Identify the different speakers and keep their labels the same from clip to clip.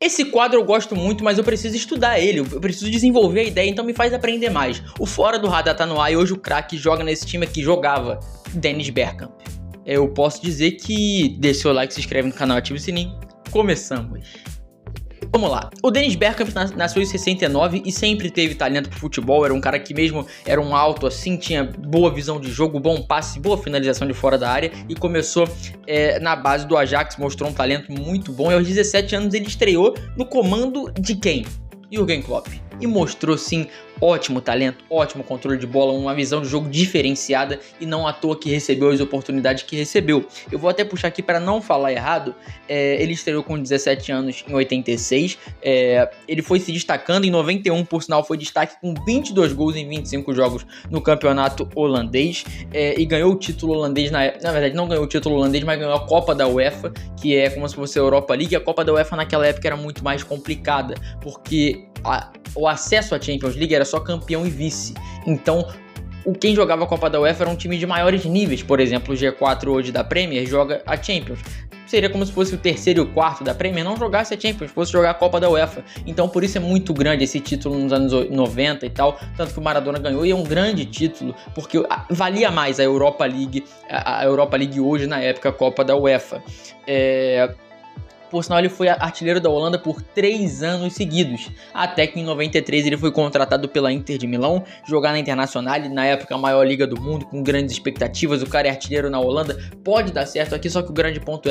Speaker 1: Esse quadro eu gosto muito, mas eu preciso estudar ele, eu preciso desenvolver a ideia, então me faz aprender mais. O Fora do Radar tá no ar e hoje o craque joga nesse time que jogava, Dennis Bergkamp. Eu posso dizer que deixe seu like, se inscreve no canal, ativa o sininho. Começamos. Vamos lá, o Dennis Bergkamp nasceu em 69 e sempre teve talento pro futebol, era um cara que mesmo era um alto assim, tinha boa visão de jogo, bom passe, boa finalização de fora da área e começou na base do Ajax, mostrou um talento muito bom e aos 17 anos ele estreou no comando de quem? Jürgen Klopp. E mostrou sim ótimo talento, ótimo controle de bola, uma visão de jogo diferenciada e não à toa que recebeu as oportunidades que recebeu. Eu vou até puxar aqui para não falar errado, ele estreou com 17 anos em 86, ele foi se destacando em 91, por sinal foi destaque com 22 gols em 25 jogos no campeonato holandês e ganhou o título holandês na verdade não ganhou o título holandês, mas ganhou a Copa da UEFA, que é como se fosse a Europa League. A Copa da UEFA naquela época era muito mais complicada, porque o acesso à Champions League era só campeão e vice, então quem jogava a Copa da UEFA era um time de maiores níveis, por exemplo o G4 hoje da Premier joga a Champions, seria como se fosse o terceiro e o quarto da Premier não jogasse a Champions, fosse jogar a Copa da UEFA, então por isso é muito grande esse título nos anos 90 e tal, tanto que o Maradona ganhou e é um grande título, porque valia mais a Europa League hoje na época a Copa da UEFA. Por sinal, ele foi artilheiro da Holanda por 3 anos seguidos, até que em 93 ele foi contratado pela Inter de Milão, jogar na Internazionale, na época a maior liga do mundo, com grandes expectativas. O cara é artilheiro na Holanda, pode dar certo aqui, só que o grande ponto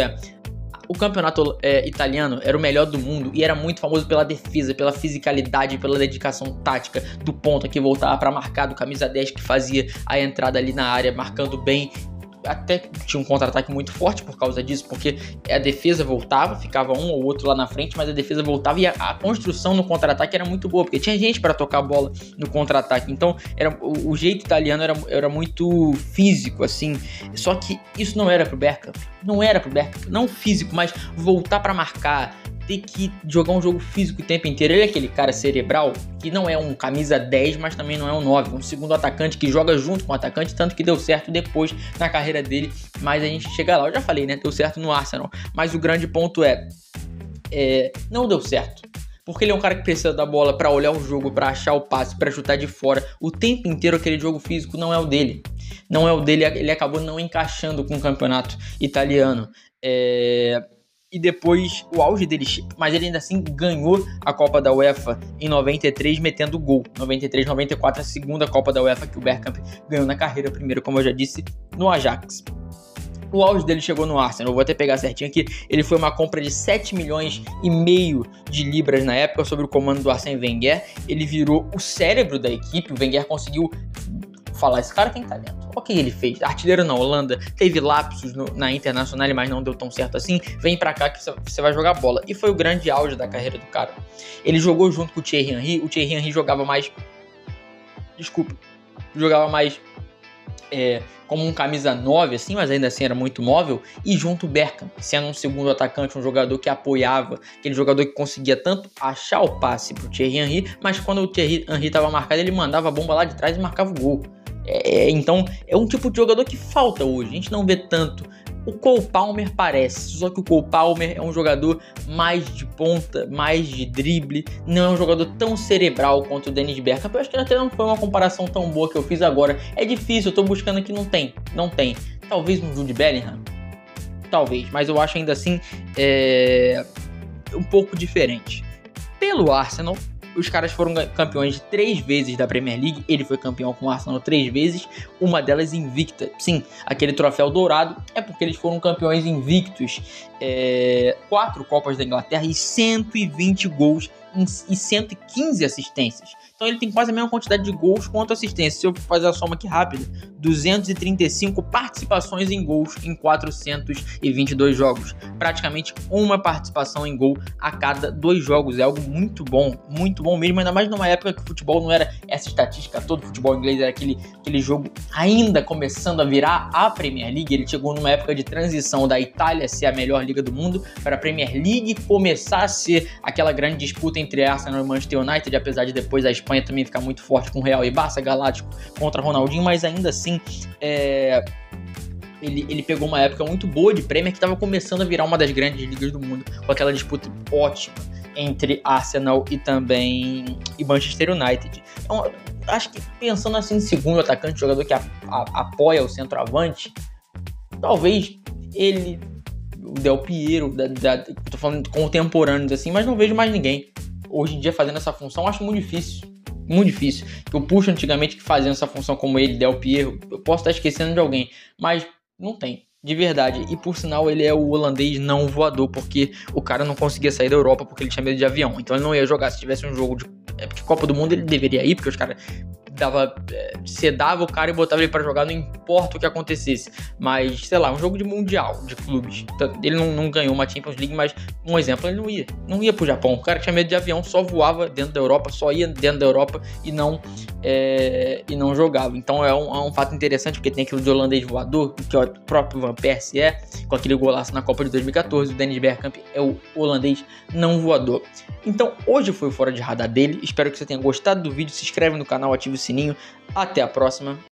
Speaker 1: o campeonato italiano era o melhor do mundo e era muito famoso pela defesa, pela fisicalidade, pela dedicação tática do ponta que voltava para marcar, do camisa 10 que fazia a entrada ali na área, marcando bem. Até tinha um contra-ataque muito forte por causa disso, porque a defesa voltava, ficava um ou outro lá na frente, mas a defesa voltava e a construção no contra-ataque era muito boa, porque tinha gente para tocar a bola no contra-ataque, então o jeito italiano era muito físico, assim, só que isso não era pro Bergkamp, não físico, mas voltar para marcar, ter que jogar um jogo físico o tempo inteiro. Ele é aquele cara cerebral que não é um camisa 10, mas também não é um 9, um segundo atacante que joga junto com o atacante, tanto que deu certo depois na carreira dele, mas a gente chega lá, eu já falei, né, deu certo no Arsenal, mas o grande ponto não deu certo, porque ele é um cara que precisa da bola para olhar o jogo, para achar o passe, para chutar de fora, o tempo inteiro aquele jogo físico não é o dele, ele acabou não encaixando com o campeonato italiano, e depois o auge dele, mas ele ainda assim ganhou a Copa da UEFA em 93 metendo gol, 93, 94 a segunda Copa da UEFA que o Bergkamp ganhou na carreira, primeiro como eu já disse no Ajax. O auge dele chegou no Arsenal, eu vou até pegar certinho aqui, ele foi uma compra de 7 milhões e meio de libras na época sob o comando do Arsène Wenger, ele virou o cérebro da equipe, o Wenger conseguiu falar, esse cara tem talento. O que ele fez? Artilheiro na Holanda, teve lapsos na Internazionale, mas não deu tão certo assim. Vem pra cá que você vai jogar bola. E foi o grande auge da carreira do cara. Ele jogou junto com o Thierry Henry. O Thierry Henry jogava mais como um camisa 9, assim, mas ainda assim era muito móvel. E junto o Bergkamp, sendo um segundo atacante, um jogador que apoiava, aquele jogador que conseguia tanto achar o passe pro Thierry Henry, mas quando o Thierry Henry estava marcado, ele mandava a bomba lá de trás e marcava o gol. Então é um tipo de jogador que falta hoje, a gente não vê tanto. O Cole Palmer parece, só que o Cole Palmer é um jogador mais de ponta, mais de drible, não é um jogador tão cerebral quanto o Dennis Bergkamp. Eu acho que até não foi uma comparação tão boa que eu fiz agora, é difícil, eu tô buscando aqui, não tem, talvez um Jude Bellingham, talvez, mas eu acho ainda assim um pouco diferente. Pelo Arsenal, os caras foram campeões 3 vezes da Premier League, ele foi campeão com o Arsenal 3 vezes, uma delas invicta. Sim, aquele troféu dourado é porque eles foram campeões invictos, 4 Copas da Inglaterra e 120 gols e 115 assistências. Então ele tem quase a mesma quantidade de gols quanto assistências. Se eu fazer a soma aqui rápida, 235 participações em gols em 422 jogos. Praticamente uma participação em gol a cada 2 jogos. É algo muito bom mesmo, ainda mais numa época que o futebol não era essa estatística toda. O futebol inglês era aquele jogo ainda começando a virar a Premier League. Ele chegou numa época de transição da Itália ser a melhor liga do mundo para a Premier League começar a ser aquela grande disputa entre Arsenal e Manchester United, apesar de depois a Espanha também ficar muito forte com Real e Barça, Galáctico contra Ronaldinho, mas ainda assim ele pegou uma época muito boa de Premier que estava começando a virar uma das grandes ligas do mundo, com aquela disputa ótima entre Arsenal e Manchester United. Então, acho que pensando assim em segundo atacante, jogador que apoia o centroavante, talvez ele, o Del Piero, tô falando contemporâneos assim, mas não vejo mais ninguém hoje em dia fazendo essa função. Acho muito difícil. Muito difícil. Eu puxo antigamente que faziam essa função como ele, Del Piero. Eu posso estar esquecendo de alguém, mas não tem. De verdade. E por sinal, ele é o holandês não voador, porque o cara não conseguia sair da Europa porque ele tinha medo de avião. Então ele não ia jogar. Se tivesse um jogo de Copa do Mundo, ele deveria ir, porque os caras sedava o cara e botava ele pra jogar, não importa o que acontecesse. Mas, sei lá, um jogo de mundial de clubes. Ele não ganhou uma Champions League, mas um exemplo, ele não ia pro Japão. O cara tinha medo de avião, só voava dentro da Europa, só ia dentro da Europa e não jogava. Então é um fato interessante, porque tem aquilo de holandês voador, que o próprio Van Persie com aquele golaço na Copa de 2014. O Dennis Bergkamp é o holandês não voador. Então hoje foi o Fora de Radar dele. Espero que você tenha gostado do vídeo. Se inscreve no canal, ativa o sininho. Até a próxima.